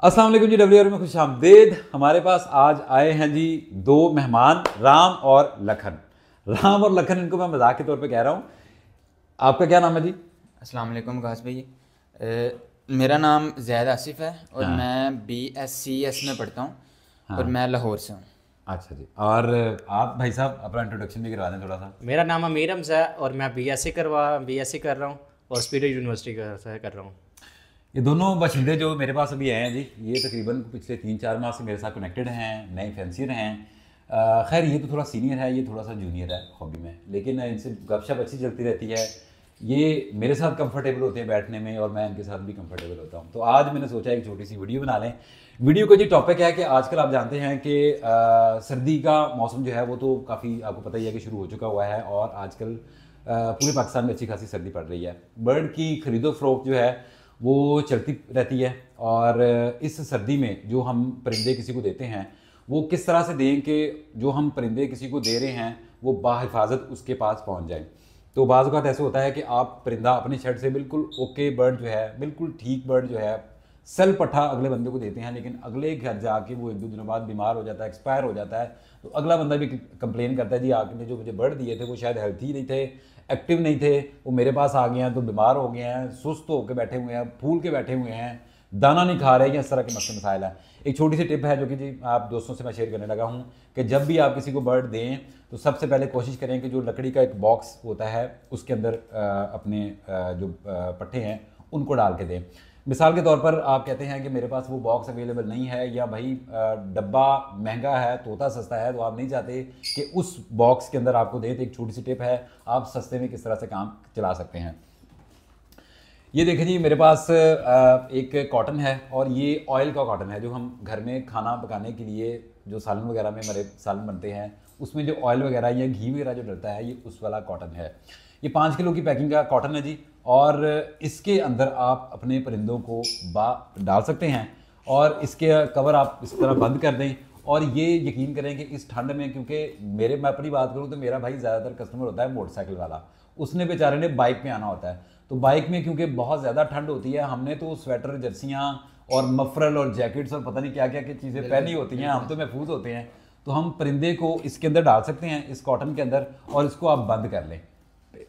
अस्सलाम वालेकुम जी, डब्ल्यूआर में खुश आमदीद। हमारे पास आज आए हैं जी दो मेहमान, राम और लखन। राम और लखन, इनको मैं मजाक के तौर पे कह रहा हूँ। आपका क्या नाम है जी? अस्सलाम वालेकुम गास भाई। मेरा नाम ज़ैद आसिफ है और हाँ। मैं BSc में पढ़ता हूँ और हाँ। मैं लाहौर से हूँ। अच्छा जी। और आप भाई साहब अपना इंट्रोडक्शन भी करवा दें थोड़ा सा। मेरा नाम अमीर हमज़ा है और मैं बीएससी कर रहा हूँ और स्पीड यूनिवर्सिटी से कर रहा हूँ। ये दोनों बशिंदे जो मेरे पास अभी आए हैं जी, ये तकरीबन पिछले 3-4 माह से मेरे साथ कनेक्टेड हैं, नए फैंसियर हैं। खैर ये तो थोड़ा सीनियर है, ये थोड़ा सा जूनियर है हॉबी में, लेकिन इनसे गपशप अच्छी चलती रहती है। ये मेरे साथ कंफर्टेबल होते हैं बैठने में और मैं इनके साथ भी कंफर्टेबल होता हूँ। तो आज मैंने सोचा एक छोटी सी वीडियो बना लें। वीडियो का जी टॉपिक है कि आजकल आप जानते हैं कि सर्दी का मौसम जो है वो तो काफ़ी आपको पता ही है कि शुरू हो चुका हुआ है और आजकल पूरे पाकिस्तान में अच्छी खासी सर्दी पड़ रही है। बर्ड की खरीदो फरोख्त जो है वो चलती रहती है और इस सर्दी में जो हम परिंदे किसी को देते हैं वो किस तरह से दें कि जो हम परिंदे किसी को दे रहे हैं वो बाहिफाजत उसके पास पहुंच जाए। तो बाज़ औक़ात ऐसे होता है कि आप परिंदा अपने शेड से बिल्कुल ओके बर्ड जो है, बिल्कुल ठीक बर्ड जो है, सेल पट्ठा अगले बंदे को देते हैं, लेकिन अगले घर जाके वो 1-2 दिनों बाद बीमार हो जाता है, एक्सपायर हो जाता है। तो अगला बंदा भी कंप्लेन करता है जी आपने जो मुझे बर्ड दिए थे वो शायद हेल्थी नहीं थे, एक्टिव नहीं थे, वो मेरे पास आ गए हैं तो बीमार हो गए हैं, सुस्त होकर बैठे हुए हैं, फूल के बैठे हुए हैं, दाना नहीं खा रहे हैं, इस तरह के मसले मसाइल हैं। एक छोटी सी टिप है जो कि जी आप दोस्तों से मैं शेयर करने लगा हूँ कि जब भी आप किसी को बर्ड दें तो सबसे पहले कोशिश करें कि जो लकड़ी का एक बॉक्स होता है उसके अंदर अपने जो पट्टे हैं उनको डाल के दें। मिसाल के तौर पर आप कहते हैं कि मेरे पास वो बॉक्स अवेलेबल नहीं है या भाई डब्बा महंगा है, तोता सस्ता है, तो आप नहीं चाहते कि उस बॉक्स के अंदर आपको दें, तो एक छोटी सी टिप है आप सस्ते में किस तरह से काम चला सकते हैं। ये देखें जी मेरे पास एक कॉटन है और ये ऑयल का कॉटन है जो हम घर में खाना पकाने के लिए जो सालन वगैरह में हमारे सालन बनते हैं उसमें जो ऑयल वगैरह या घी वगैरह जो डलता है ये उस वाला कॉटन है। ये 5 किलो की पैकिंग का कॉटन है जी और इसके अंदर आप अपने परिंदों को डाल सकते हैं और इसके कवर आप इस तरह बंद कर दें। और ये यकीन करें कि इस ठंड में, क्योंकि मैं अपनी बात करूँ तो मेरा भाई ज़्यादातर कस्टमर होता है मोटरसाइकिल वाला, उसने बेचारे ने बाइक पे आना होता है। तो बाइक में क्योंकि बहुत ज़्यादा ठंड होती है, हमने तो स्वेटर, जर्सियाँ और मफरल और जैकेट्स और पता नहीं क्या क्या चीज़ें पहनी होती हैं, हम तो महफूज होते हैं। तो हम परिंदे को इसके अंदर डाल सकते हैं, इस कॉटन के अंदर, और इसको आप बंद कर लें।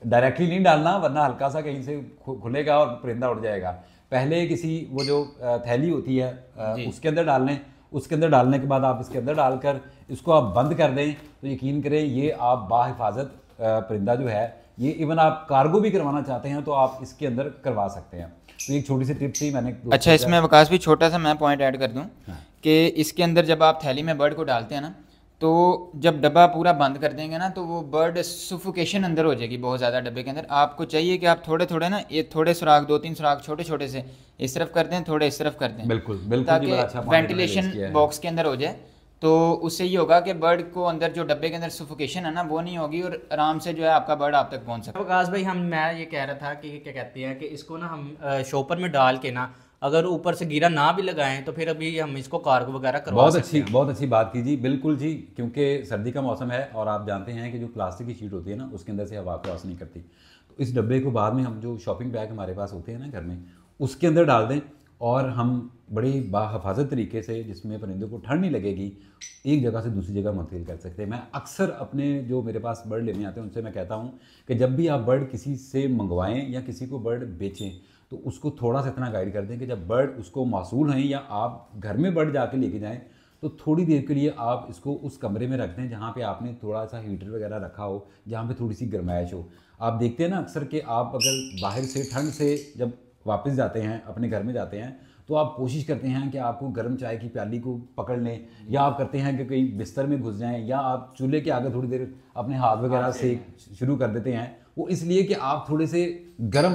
डायरेक्टली नहीं डालना वरना हल्का सा कहीं से खुलेगा और परिंदा उड़ जाएगा। पहले किसी वो जो थैली होती है उसके अंदर डाल लें। उसके अंदर डालने के बाद आप इसके अंदर डालकर इसको आप बंद कर दें तो यकीन करें ये आप बाहिफाजत परिंदा जो है, ये इवन आप कार्गो भी करवाना चाहते हैं तो आप इसके अंदर करवा सकते हैं। तो एक छोटी सी टिप थी मैंने। अच्छा, इसमें वकास भी छोटा सा मैं पॉइंट ऐड कर दूँ हाँ। कि इसके अंदर जब आप थैली में बर्ड को डालते हैं ना, तो जब डब्बा पूरा बंद कर देंगे ना तो वो बर्ड सफोकेशन अंदर हो जाएगी बहुत ज़्यादा डब्बे के अंदर। आपको चाहिए कि आप थोड़े थोड़े ना, ये थोड़े सुराख 2-3 सुराख छोटे छोटे से इस तरफ कर दें, थोड़े इस तरफ कर दें, बिल्कुल बिल्कुल जी, ताकि बड़ा अच्छा point वेंटिलेशन आपने raise किया है। बॉक्स के अंदर हो जाए। तो उससे ये होगा कि बर्ड को अंदर जो डब्बे के अंदर सफोकेशन है ना वो नहीं होगी और आराम से जो है आपका बर्ड आप तक पहुंच सकता है। आकाश भाई, मैं ये कह रहा था कि क्या कहते हैं कि इसको ना हम शॉपर में डाल के ना अगर ऊपर से गिरा ना भी लगाएं तो फिर अभी हम इसको कार्गो वगैरह करवा सकते हैं। बहुत अच्छी बात की जी, बिल्कुल जी, क्योंकि सर्दी का मौसम है और आप जानते हैं कि जो प्लास्टिक की शीट होती है ना उसके अंदर से हवा क्रॉस नहीं करती। तो इस डब्बे को बाद में हम जो शॉपिंग बैग हमारे पास होते हैं ना घर में उसके अंदर डाल दें और हम बड़ी बाहफाजत तरीके से, जिसमें परिंदों को ठंड नहीं लगेगी, एक जगह से दूसरी जगह मुंतकिल कर सकते हैं। मैं अक्सर अपने जो मेरे पास बर्ड लेने आते हैं उनसे मैं कहता हूँ कि जब भी आप बर्ड किसी से मंगवाएं या किसी को बर्ड बेचें तो उसको थोड़ा सा इतना गाइड कर दें कि जब बर्ड उसको मासूल हैं या आप घर में बर्ड जाके लेके जाएं तो थोड़ी देर के लिए आप इसको उस कमरे में रख दें जहाँ पे आपने थोड़ा सा हीटर वगैरह रखा हो, जहाँ पे थोड़ी सी गर्माइश हो। आप देखते हैं ना अक्सर कि आप अगर बाहर से ठंड से जब वापस जाते हैं, अपने घर में जाते हैं, तो आप कोशिश करते हैं कि आपको गर्म चाय की प्याली को पकड़ लें, या आप करते हैं कि कहीं बिस्तर में घुस जाएं, या आप चूल्हे के आगे थोड़ी देर अपने हाथ वगैरह से शुरू कर देते हैं। वो इसलिए कि आप थोड़े से गर्म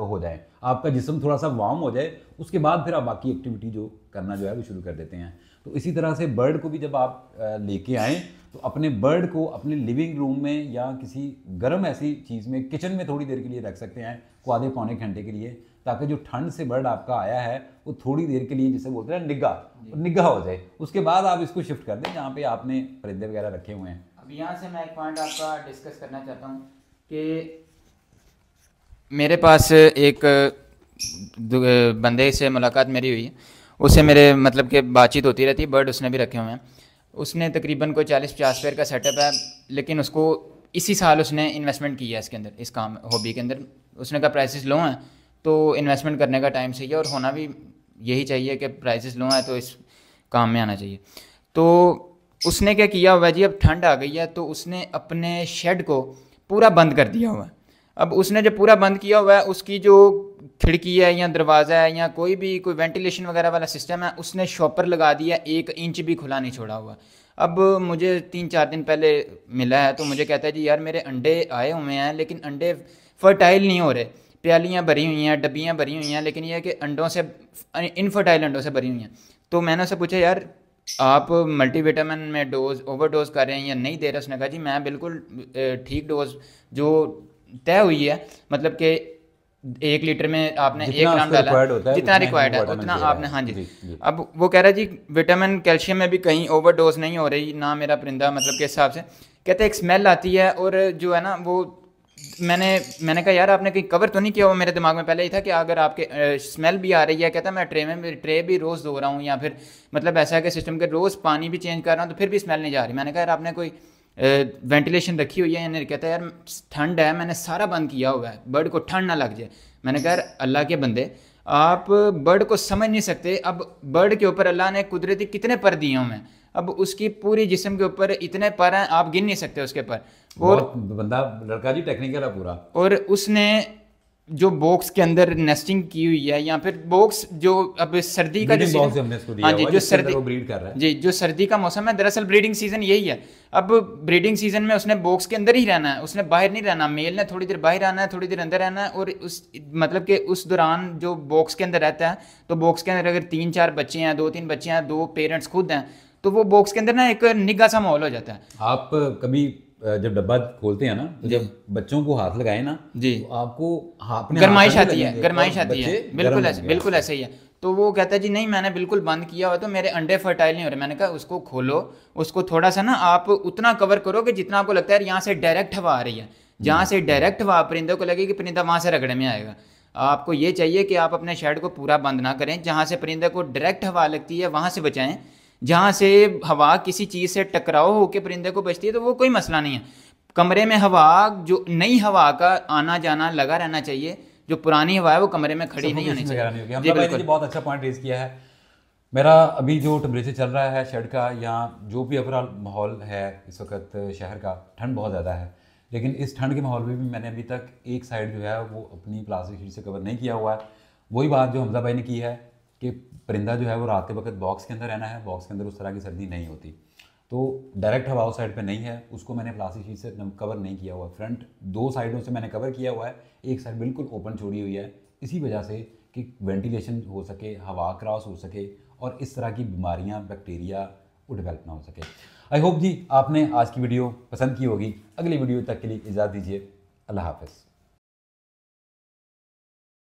हो जाएं, आपका जिस्म थोड़ा सा वार्म हो जाए, उसके बाद फिर आप बाकी एक्टिविटी जो करना जो है वो शुरू कर देते हैं। तो इसी तरह से बर्ड को भी जब आप लेके आएँ तो अपने बर्ड को अपने लिविंग रूम में या किसी गर्म ऐसी चीज़ में, किचन में थोड़ी देर के लिए रख सकते हैं, को आधे पौने घंटे के लिए, ताकि जो ठंड से बर्ड आपका आया है वो थोड़ी देर के लिए, जिसे बोलते हैं निग्गा हो जाए। उसके बाद आप इसको शिफ्ट कर दें जहाँ पे आपने परिंदे वगैरह रखे हुए हैं। अब यहाँ से मैं एक पॉइंट आपका डिस्कस करना चाहता हूँ कि मेरे पास एक बंदे से मुलाकात मेरी हुई। उससे मेरे मतलब कि बातचीत होती रहती है। बर्ड उसने भी रखे हुए हैं। उसने तकरीबन कोई 40-50 पेयर का सेटअप है, लेकिन उसको इसी साल उसने इन्वेस्टमेंट की है इसके अंदर, इस काम हॉबी के अंदर। उसने कहा प्राइसेस लो हैं तो इन्वेस्टमेंट करने का टाइम सही है, और होना भी यही चाहिए कि प्राइसेस लो हैं तो इस काम में आना चाहिए। तो उसने क्या किया हुआ है जी, अब ठंड आ गई है तो उसने अपने शेड को पूरा बंद कर दिया हुआ है। अब उसने जब पूरा बंद किया हुआ है, उसकी जो खिड़की है या दरवाज़ा है या कोई वेंटिलेशन वगैरह वाला सिस्टम है, उसने शॉपर लगा दिया, 1 इंच भी खुला नहीं छोड़ा हुआ। अब मुझे 3-4 दिन पहले मिला है तो मुझे कहता है जी यार मेरे अंडे आए हुए हैं लेकिन अंडे फर्टाइल नहीं हो रहे, प्यालियाँ भरी हुई हैं, डब्बियाँ भरी हुई हैं, लेकिन यह है कि अंडों से इनफर्टाइल अंडों से भरी हुई हैं। तो मैंने उससे पूछा यार आप मल्टीविटामिन में ओवर डोज कर रहे हैं या नहीं दे रहे? उसने कहा जी मैं बिल्कुल ठीक डोज जो तय हुई है, मतलब कि 1 लीटर में आपने 1 ग्राम डाला, जितना रिक्वायर्ड है उतना आपने। हाँ जी। अब वो कह रहा है जी विटामिन कैल्शियम में भी कहीं ओवर डोज नहीं हो रही ना, मेरा परिंदा मतलब के हिसाब से। कहते एक स्मेल आती है, और जो है ना वो मैंने कहा यार आपने कहीं कवर तो नहीं किया हुआ? मेरे दिमाग में पहले ही था कि अगर आपके स्मेल भी आ रही है, कहता मैं ट्रे भी रोज़ धो रहा हूँ, या फिर मतलब ऐसा है कि सिस्टम के रोज़ पानी भी चेंज कर रहा हूँ तो फिर भी स्मेल नहीं जा रही। मैंने कहा यार आपने कोई वेंटिलेशन रखी हुई है या नहीं? कहता है यार ठंड है मैंने सारा बंद किया हुआ है, बर्ड को ठंड ना लग जाए। मैंने कहा यार अल्लाह के बंदे आप बर्ड को समझ नहीं सकते। अब बर्ड के ऊपर अल्लाह ने कुदरती कितने पर दिए हुए हैं, अब उसकी पूरी जिस्म के ऊपर इतने पर हैं आप गिन नहीं सकते उसके पर। और बंदा लड़का जी टेक्निकल है पूरा। और उसने जो बॉक्स के अंदर नेस्टिंग की हुई है, या फिर बॉक्स जो अब सर्दी का जो बॉक्स हमने इसको दिया हाँ जी, हुआ, जो जिसके अंदर सर्दी वो ब्रीड कर रहा है जी, जो सर्दी का मौसम है, दरअसल ब्रीडिंग सीजन यही है। अब ब्रीडिंग सीजन में उसने बॉक्स के अंदर ही रहना है, उसने बाहर नहीं रहना। मेल ने थोड़ी देर बाहर आना है, थोड़ी देर अंदर रहना है, और उस मतलब कि उस दौरान जो बॉक्स के अंदर रहता है, तो बॉक्स के अंदर अगर 3-4 बच्चे हैं, 2-3 बच्चे हैं, 2 पेरेंट्स खुद हैं, तो वो बॉक्स के अंदर ना एक निगाह सा माहौल हो जाता है। आप कभी जब डब्बा खोलते हैं ना, तो जब बच्चों को हाथ लगाए ना जी तो आपको अपने गरमाइश हाथ आती है, गरमाइश आती है, बिल्कुल ऐसे ही है। तो वो कहता है जी नहीं मैंने बिल्कुल बंद किया हुआ तो मेरे अंडे फर्टाइल नहीं हो रहे। मैंने कहा उसको खोलो, उसको थोड़ा सा ना आप उतना कवर करो कि जितना आपको लगता है यहाँ से डायरेक्ट हवा आ रही है। जहाँ से डायरेक्ट हवा परिंदे को लगेगी, परिंदा वहाँ से रगड़े में आएगा। आपको ये चाहिए कि आप अपने शेड को पूरा बंद ना करें, जहाँ से परिंदे को डायरेक्ट हवा लगती है वहाँ से बचाएं। जहाँ से हवा किसी चीज़ से टकराव होकर परिंदे को बचती है तो वो कोई मसला नहीं है। कमरे में हवा, जो नई हवा का आना जाना लगा रहना चाहिए, जो पुरानी हवा है वो कमरे में खड़ी नहीं होनी चाहिए। हमजा भाई ने बहुत अच्छा पॉइंट रेज किया है। मेरा अभी जो टेम्परेचर चल रहा है शेड का, या जो भी ओवरऑल माहौल है इस वक्त शहर का, ठंड बहुत ज़्यादा है, लेकिन इस ठंड के माहौल में भी मैंने अभी तक एक साइड जो है वो अपनी प्लास्टिक शीट से कवर नहीं किया हुआ है। वही बात जो हमजा भाई ने की है कि परिंदा जो है वो रात के वक्त बॉक्स के अंदर रहना है, बॉक्स के अंदर उस तरह की सर्दी नहीं होती, तो डायरेक्ट हवा उस साइड पे नहीं है, उसको मैंने प्लास्टिक शीट से कवर नहीं किया हुआ। फ्रंट 2 साइडों से मैंने कवर किया हुआ है, एक साइड बिल्कुल ओपन छोड़ी हुई है, इसी वजह से कि वेंटिलेशन हो सके, हवा क्रॉस हो सके, और इस तरह की बीमारियां, बैक्टीरिया वो डेवलप ना हो सके। आई होप जी आपने आज की वीडियो पसंद की होगी। अगली वीडियो तक के लिए इजाज़त दीजिए। अल्लाह हाफ़िज़।